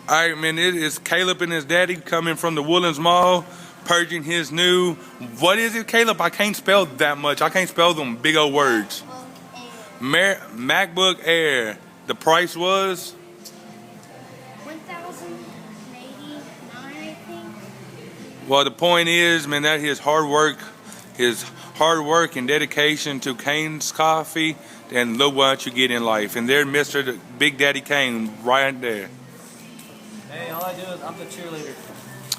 Alright, man, it is Caleb and his daddy coming from the Woodlands Mall, purging his new, what is it, Caleb? I can't spell that much. I can't spell them big old words. MacBook Air. The price was? $1,089, I think. Well, the point is, man, that his hard work and dedication to Kane's Coffee, and look what you get in life. And there's Mr. Big Daddy Kane right there. Hey, all I do is I'm the cheerleader.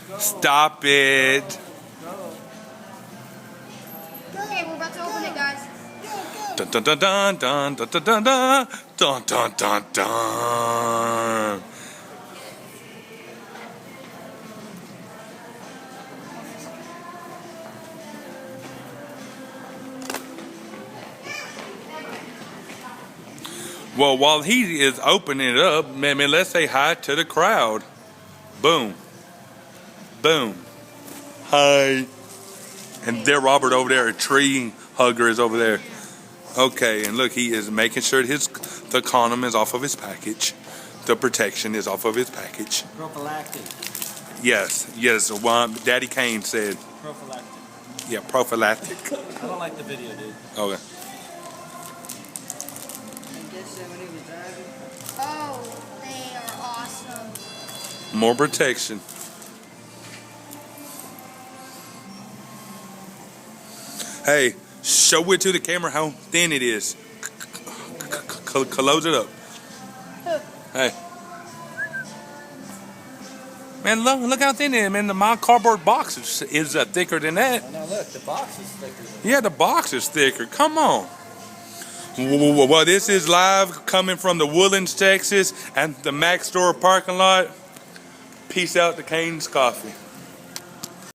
Go. Stop it. Go. Okay, we're about to open it, guys. Dun dun dun dun dun dun dun dun dun dun dun dun. Well, while he is opening it up, man, let's say hi to the crowd. Boom. Boom. Hi. And there, Robert over there, a tree hugger is over there. Okay, and look, he is making sure the condom is off of his package. The protection is off of his package. Prophylactic. Yes, Daddy Kane said. Prophylactic. Yeah, prophylactic. I don't like the video, dude. Okay. Oh, they are awesome. More protection. Hey, show it to the camera how thin it is. Close it up. Hey. Man, look how thin it is, man. My cardboard box is thicker than that. Oh, no, look, the box is thicker. Yeah, the box is thicker. Come on. Well, this is live coming from the Woodlands, Texas, and the Mac store parking lot. Peace out to Kane's Coffee.